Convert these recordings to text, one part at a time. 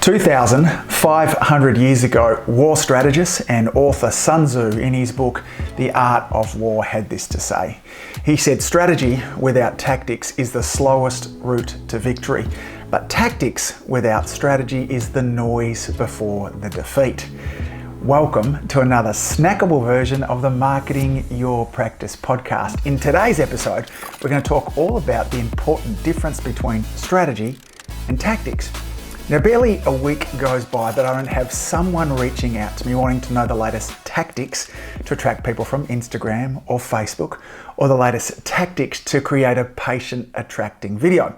2,500 years ago, war strategist and author Sun Tzu, in his book The Art of War, had this to say. He said, "Strategy without tactics is the slowest route to victory, but tactics without strategy is the noise before the defeat." Welcome to another snackable version of the Marketing Your Practice podcast. In today's episode, we're going to talk all about the important difference between strategy and tactics. Now, barely a week goes by that I don't have someone reaching out to me wanting to know the latest tactics to attract people from Instagram or Facebook, or the latest tactics to create a patient-attracting video.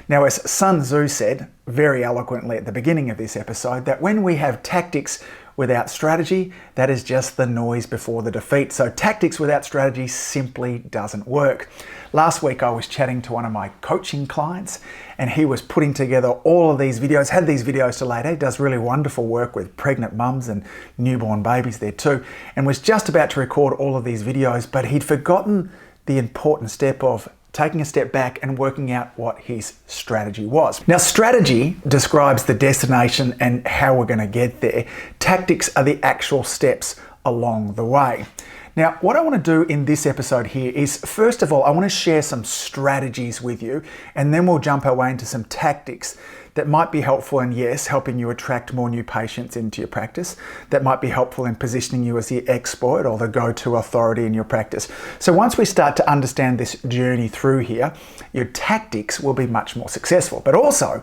Now, as Sun Tzu said very eloquently at the beginning of this episode, that when we have tactics without strategy, that is just the noise before the defeat. So tactics without strategy simply doesn't work. Last week I was chatting to one of my coaching clients and he was putting together all of these videos, had these videos to later. He does really wonderful work with pregnant mums and newborn babies there too, and was just about to record all of these videos, but he'd forgotten the important step of taking a step back and working out what his strategy was. Now, strategy describes the destination and how we're going to get there. Tactics are the actual steps along the way. Now, what I want to do in this episode here is, first of all, I want to share some strategies with you, and then we'll jump our way into some tactics that might be helpful in, yes, helping you attract more new patients into your practice, that might be helpful in positioning you as the expert or the go-to authority in your practice. So once we start to understand this journey through here, your tactics will be much more successful. But also,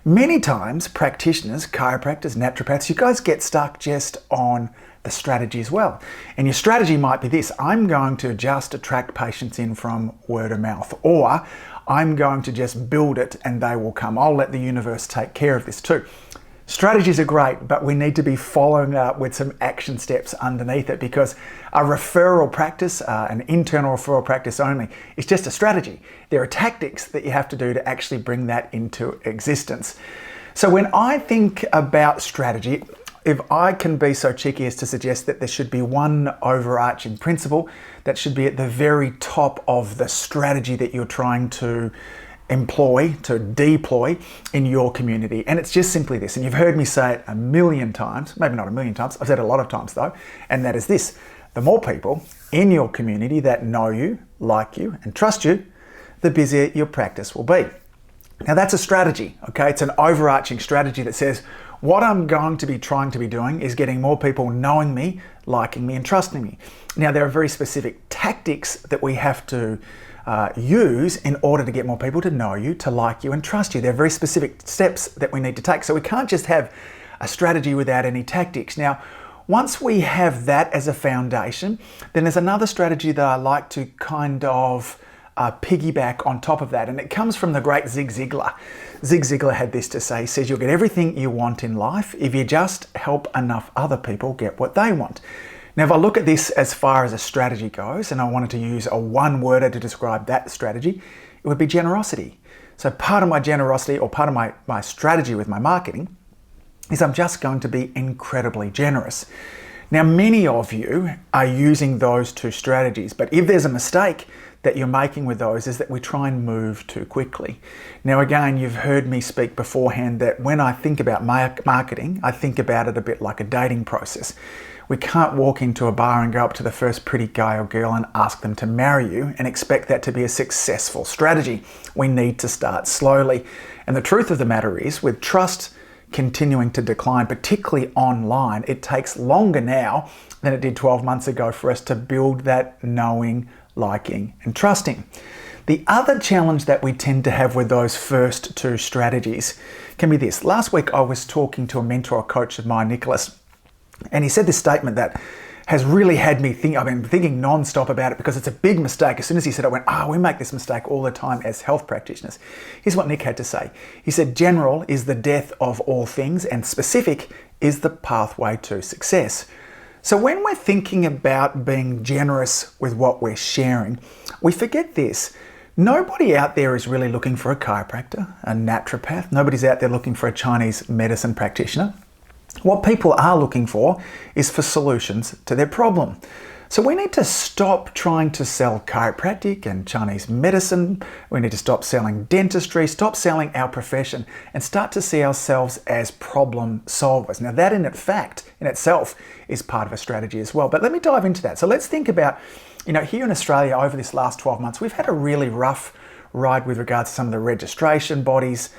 many times practitioners, chiropractors, naturopaths, you guys get stuck just on the strategy as well. And your strategy might be this: I'm going to just attract patients in from word of mouth, or I'm going to just build it and they will come. I'll let the universe take care of this too. Strategies are great, but we need to be following up with some action steps underneath it, because a referral practice, an internal referral practice only, is just a strategy. There are tactics that you have to do to actually bring that into existence. So when I think about strategy, if I can be so cheeky as to suggest that there should be one overarching principle that should be at the very top of the strategy that you're trying to employ, to deploy in your community. And it's just simply this, and you've heard me say it a million times, maybe not a million times, I've said it a lot of times though, and that is this: the more people in your community that know you, like you, and trust you, the busier your practice will be. Now that's a strategy, okay? It's an overarching strategy that says, what I'm going to be trying to be doing is getting more people knowing me, liking me, and trusting me. Now, there are very specific tactics that we have to use in order to get more people to know you, to like you, and trust you. There are very specific steps that we need to take. So we can't just have a strategy without any tactics. Now, once we have that as a foundation, then there's another strategy that I like to kind of piggyback on top of that, and it comes from the great Zig Ziglar. Zig Ziglar had this to say. He says, you'll get everything you want in life if you just help enough other people get what they want. Now, if I look at this as far as a strategy goes, and I wanted to use a one-worder to describe that strategy, it would be generosity. So part of my generosity, or part of my strategy with my marketing, is I'm just going to be incredibly generous. Now, many of you are using those two strategies, but if there's a mistake that you're making with those, is that we try and move too quickly. Now, again, you've heard me speak beforehand that when I think about marketing, I think about it a bit like a dating process. We can't walk into a bar and go up to the first pretty guy or girl and ask them to marry you and expect that to be a successful strategy. We need to start slowly. And the truth of the matter is, with trust continuing to decline, particularly online, it takes longer now than it did 12 months ago for us to build that knowing, liking, and trusting. The other challenge that we tend to have with those first two strategies can be this. Last week I was talking to a mentor or coach of mine, Nicholas, and he said this statement that has really had me think. I've been thinking non-stop about it because it's a big mistake. As soon as he said it, I went, we make this mistake all the time as health practitioners. Here's what Nick had to say. He said, general is the death of all things, and specific is the pathway to success. So when we're thinking about being generous with what we're sharing, we forget this. Nobody out there is really looking for a chiropractor, a naturopath. Nobody's out there looking for a Chinese medicine practitioner. What people are looking for is for solutions to their problem. So we need to stop trying to sell chiropractic and Chinese medicine. We need to stop selling dentistry, stop selling our profession, and start to see ourselves as problem solvers. Now that in itself is part of a strategy as well. But let me dive into that. So let's think about, here in Australia over this last 12 months, we've had a really rough ride with regards to some of the registration bodies,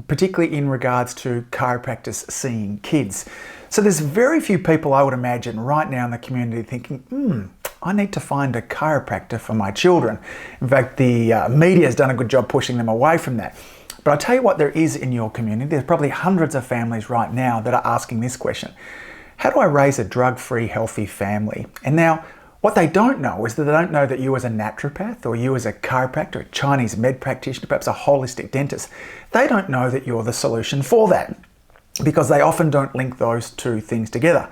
particularly in regards to chiropractors seeing kids. So there's very few people, I would imagine, right now in the community thinking, I need to find a chiropractor for my children. In fact, the media has done a good job pushing them away from that. But I'll tell you what there is in your community. There's probably hundreds of families right now that are asking this question. How do I raise a drug-free, healthy family? And now, what they don't know is that they don't know that you as a naturopath or you as a chiropractor, a Chinese med practitioner, perhaps a holistic dentist, they don't know that you're the solution for that, because they often don't link those two things together.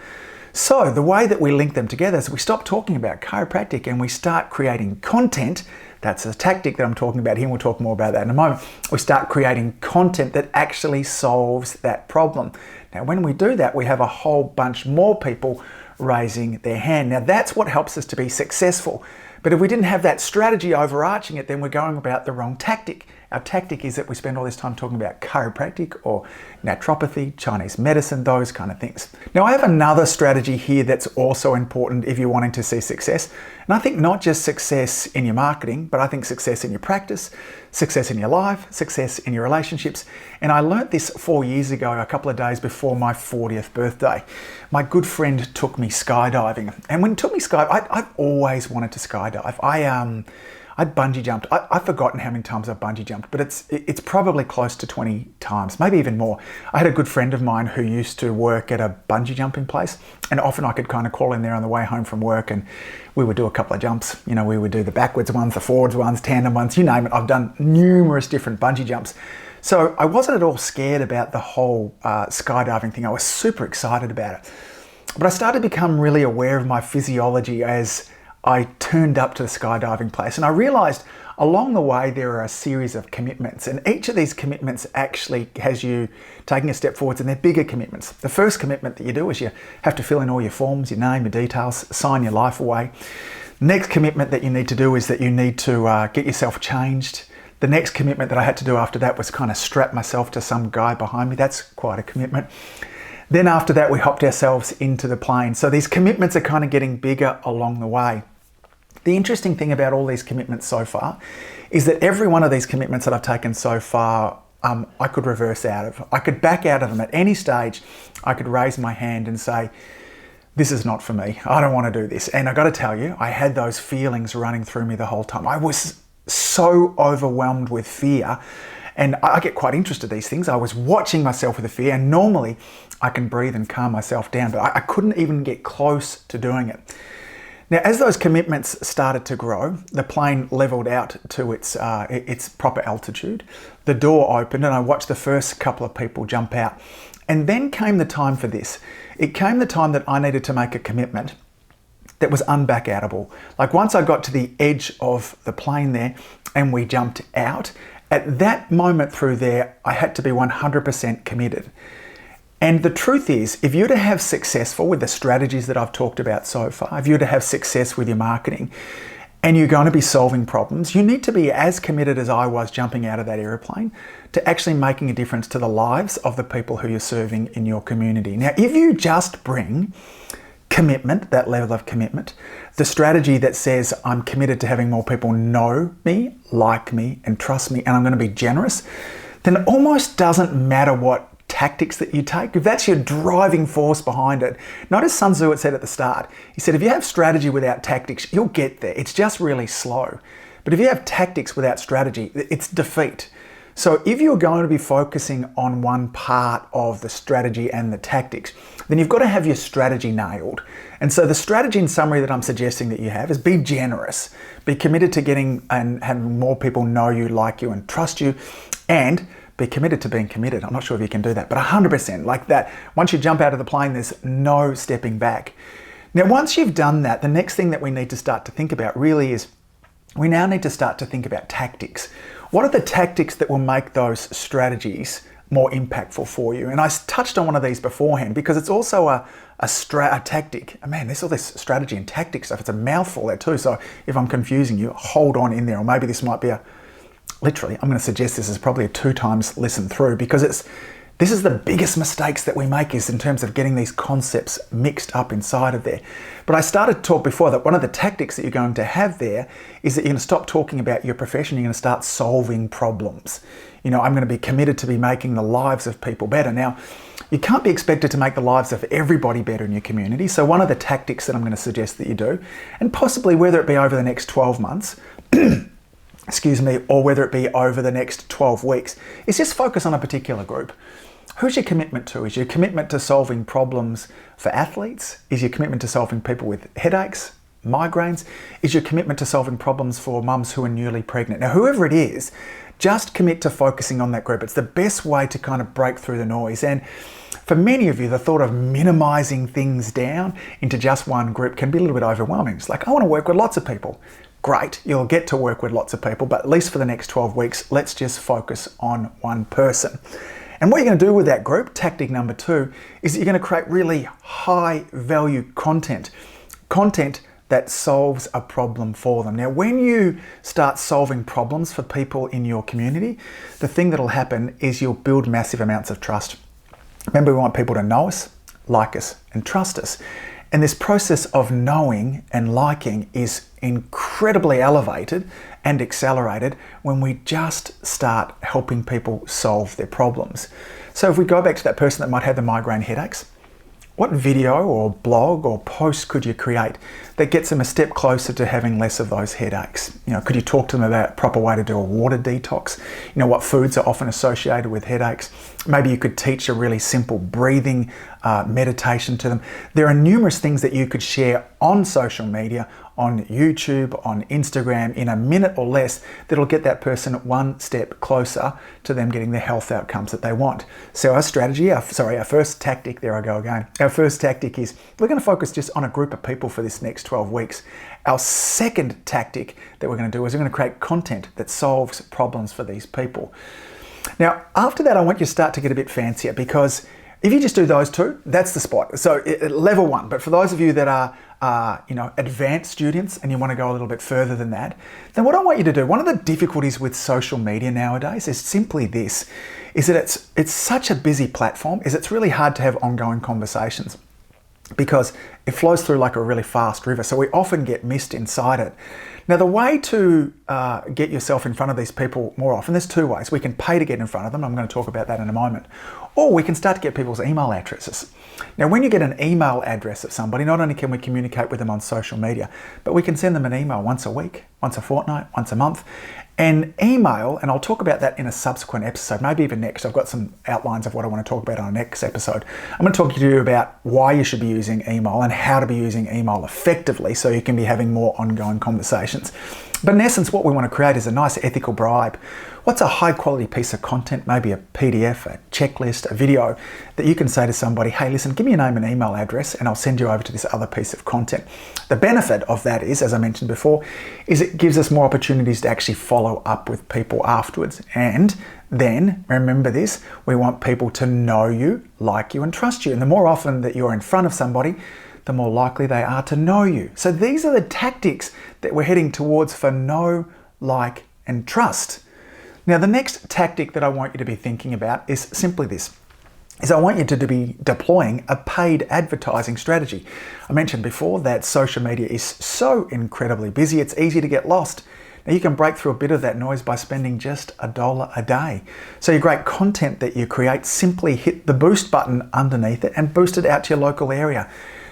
So the way that we link them together is we stop talking about chiropractic and we start creating content. That's a tactic that I'm talking about here, and we'll talk more about that in a moment. We start creating content that actually solves that problem. Now, when we do that, we have a whole bunch more people raising their hand. Now, that's what helps us to be successful. But if we didn't have that strategy overarching it, then we're going about the wrong tactic. Our tactic is that we spend all this time talking about chiropractic or naturopathy, Chinese medicine, those kind of things. Now, I have another strategy here that's also important if you're wanting to see success. And I think not just success in your marketing, but I think success in your practice, success in your life, success in your relationships. And I learnt this 4 years ago, a couple of days before my 40th birthday. My good friend took me skydiving. And when he took me skydiving, I've always wanted to skydive. I'd bungee jumped. I've forgotten how many times I've bungee jumped, but it's probably close to 20 times, maybe even more. I had a good friend of mine who used to work at a bungee jumping place, and often I could kind of call in there on the way home from work and we would do a couple of jumps. We would do the backwards ones, the forwards ones, tandem ones, you name it. I've done numerous different bungee jumps. So I wasn't at all scared about the whole skydiving thing. I was super excited about it. But I started to become really aware of my physiology as I turned up to the skydiving place, and I realized along the way there are a series of commitments, and each of these commitments actually has you taking a step forwards, and they're bigger commitments. The first commitment that you do is you have to fill in all your forms, your name, your details, sign your life away. Next commitment that you need to do is that you need to get yourself changed. The next commitment that I had to do after that was kind of strap myself to some guy behind me. That's quite a commitment. Then after that, we hopped ourselves into the plane. So these commitments are kind of getting bigger along the way. The interesting thing about all these commitments so far is that every one of these commitments that I've taken so far, I could reverse out of. I could back out of them at any stage. I could raise my hand and say, this is not for me. I don't want to do this. And I got to tell you, I had those feelings running through me the whole time. I was so overwhelmed with fear, and I get quite interested in these things. I was watching myself with the fear, and normally I can breathe and calm myself down, but I couldn't even get close to doing it. Now, as those commitments started to grow, the plane leveled out to its proper altitude. The door opened and I watched the first couple of people jump out. And then came the time for this. It came the time that I needed to make a commitment that was unback-outable. Like once I got to the edge of the plane there and we jumped out, at that moment through there, I had to be 100% committed. And the truth is, if you're to have successful with the strategies that I've talked about so far, if you're to have success with your marketing and you're going to be solving problems, you need to be as committed as I was jumping out of that aeroplane to actually making a difference to the lives of the people who you're serving in your community. Now, if you just bring commitment, that level of commitment, the strategy that says I'm committed to having more people know me, like me, and trust me, and I'm going to be generous, then it almost doesn't matter what tactics that you take, if that's your driving force behind it. Notice Sun Tzu had said at the start, he said, if you have strategy without tactics, you'll get there. It's just really slow. But if you have tactics without strategy, it's defeat. So if you're going to be focusing on one part of the strategy and the tactics, then you've got to have your strategy nailed. And so the strategy in summary that I'm suggesting that you have is be generous, be committed to getting and having more people know you, like you, and trust you, and be committed to being committed. I'm not sure if you can do that, but 100% like that. Once you jump out of the plane, there's no stepping back. Now, once you've done that, the next thing that we need to start to think about really is we now need to start to think about tactics. What are the tactics that will make those strategies more impactful for you. And I touched on one of these beforehand because it's also a tactic. Man, there's all this strategy and tactic stuff. It's a mouthful there too. So if I'm confusing you, hold on in there. Or maybe this might be literally, I'm going to suggest this is probably a 2 times listen through, because this is the biggest mistakes that we make, is in terms of getting these concepts mixed up inside of there. But I started to talk before that one of the tactics that you're going to have there is that you're going to stop talking about your profession. You're going to start solving problems. I'm going to be committed to be making the lives of people better. Now, you can't be expected to make the lives of everybody better in your community. So one of the tactics that I'm going to suggest that you do, and possibly whether it be over the next 12 months, excuse me, or whether it be over the next 12 weeks, is just focus on a particular group. Who's your commitment to? Is your commitment to solving problems for athletes? Is your commitment to solving people with headaches, migraines? Is your commitment to solving problems for mums who are newly pregnant? Now, whoever it is, just commit to focusing on that group. It's the best way to kind of break through the noise. And for many of you, the thought of minimizing things down into just one group can be a little bit overwhelming. It's like, I want to work with lots of people. Great, you'll get to work with lots of people, but at least for the next 12 weeks, let's just focus on one person. And what you're going to do with that group, tactic number 2, is that you're going to create really high value content that solves a problem for them. Now, when you start solving problems for people in your community, the thing that'll happen is you'll build massive amounts of trust. Remember, we want people to know us, like us, and trust us. And this process of knowing and liking is incredibly elevated and accelerated when we just start helping people solve their problems. So if we go back to that person that might have the migraine headaches, what video or blog or post could you create that gets them a step closer to having less of those headaches? Could you talk to them about a proper way to do a water detox? What foods are often associated with headaches? Maybe you could teach a really simple breathing meditation to them. There are numerous things that you could share on social media, on YouTube, on Instagram, in a minute or less, that'll get that person one step closer to them getting the health outcomes that they want. So our strategy, our first tactic, there I go again. Our first tactic is we're going to focus just on a group of people for this next 12 weeks. Our second tactic that we're going to do is we're going to create content that solves problems for these people. Now, after that, I want you to start to get a bit fancier, because if you just do those 2, that's the spot. So level 1, but for those of you that are advanced students and you want to go a little bit further than that, then what I want you to do, one of the difficulties with social media nowadays is simply this, is that it's such a busy platform, is it's really hard to have ongoing conversations because it flows through like a really fast river. So we often get missed inside it. Now, the way to get yourself in front of these people more often, there's 2 ways. We can pay to get in front of them. I'm going to talk about that in a moment. Or we can start to get people's email addresses. Now, when you get an email address of somebody, not only can we communicate with them on social media, but we can send them an email once a week, once a fortnight, once a month. And email, and I'll talk about that in a subsequent episode, maybe even next. I've got some outlines of what I want to talk about on our next episode. I'm going to talk to you about why you should be using email and how to be using email effectively so you can be having more ongoing conversations. But in essence, what we want to create is a nice ethical bribe. What's a high quality piece of content, maybe a PDF, a checklist, a video, that you can say to somebody, hey, listen, give me your name and email address and I'll send you over to this other piece of content. The benefit of that is, as I mentioned before, is it gives us more opportunities to actually follow up with people afterwards. And then, remember this, we want people to know you, like you, and trust you. And the more often that you're in front of somebody, the more likely they are to know you. So these are the tactics that we're heading towards for know, like, and trust. Now, the next tactic that I want you to be thinking about is simply this, is I want you to be deploying a paid advertising strategy. I mentioned before that social media is so incredibly busy, it's easy to get lost. Now, you can break through a bit of that noise by spending just $1 a day. So your great content that you create, simply hit the boost button underneath it and boost it out to your local area.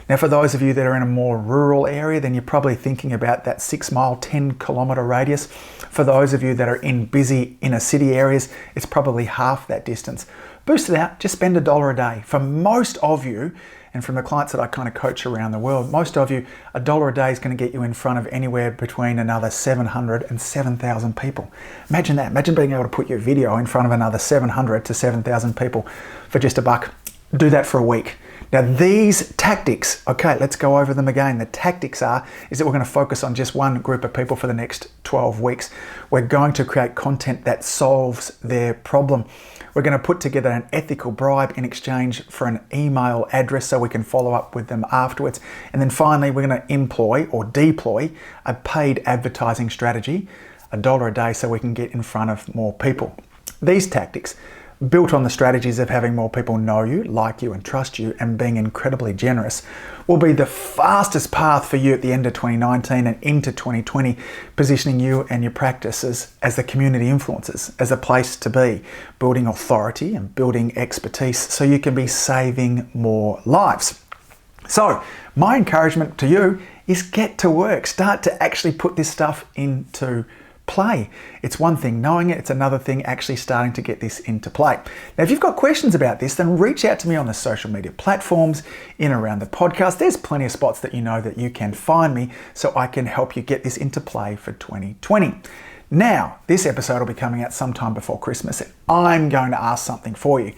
Now, for those of you that are in a more rural area, then you're probably thinking about that 6-mile, 10-kilometre radius. For those of you that are in busy inner city areas, it's probably half that distance. Boost it out, just spend $1 a day. For most of you, and from the clients that I kind of coach around the world, most of you, $1 a day is going to get you in front of anywhere between another 700 and 7,000 people. Imagine that. Imagine being able to put your video in front of another 700 to 7,000 people for just $1. Do that for a week. Now these tactics, okay, let's go over them again. The tactics is that we're going to focus on just one group of people for the next 12 weeks. We're going to create content that solves their problem. We're going to put together an ethical bribe in exchange for an email address so we can follow up with them afterwards. And then finally, we're going to employ or deploy a paid advertising strategy, $1 a day, so we can get in front of more people. These tactics, built on the strategies of having more people know you, like you and trust you, and being incredibly generous, will be the fastest path for you at the end of 2019 and into 2020, positioning you and your practices as the community influencers, as a place to be, building authority and building expertise so you can be saving more lives. So my encouragement to you is get to work. Start to actually put this stuff into play. It's one thing knowing it, it's another thing actually starting to get this into play. Now, if you've got questions about this, then reach out to me on the social media platforms, in and around the podcast. There's plenty of spots that you know that you can find me so I can help you get this into play for 2020. Now, this episode will be coming out sometime before Christmas, and I'm going to ask something for you.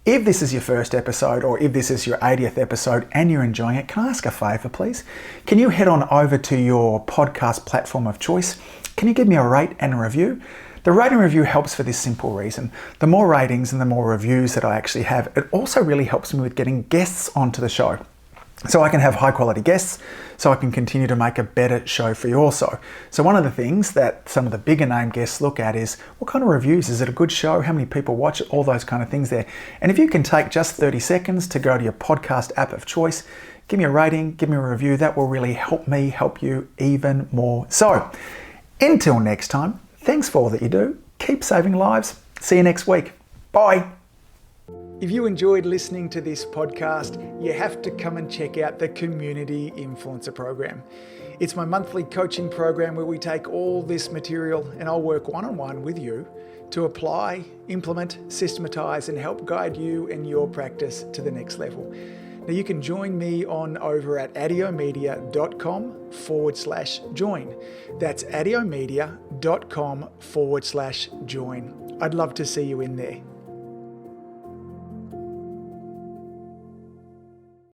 If this is your first episode or if this is your 80th episode and you're enjoying it, can I ask a favor, please? Can you head on over to your podcast platform of choice? Can you give me a rate and a review? The rate and review helps for this simple reason. The more ratings and the more reviews that I actually have, it also really helps me with getting guests onto the show. So I can have high quality guests, so I can continue to make a better show for you also. So one of the things that some of the bigger name guests look at is, what kind of reviews? Is it a good show? How many people watch it? All those kind of things there. And if you can take just 30 seconds to go to your podcast app of choice, give me a rating, give me a review, that will really help me help you even more. So until next time, thanks for all that you do. Keep saving lives. See you next week. Bye. If you enjoyed listening to this podcast, you have to come and check out the Community Influencer Program. It's my monthly coaching program where we take all this material and I'll work one-on-one with you to apply, implement, systematize, and help guide you and your practice to the next level. Now you can join me on over at adiomedia.com/join. That's adiomedia.com/join. I'd love to see you in there.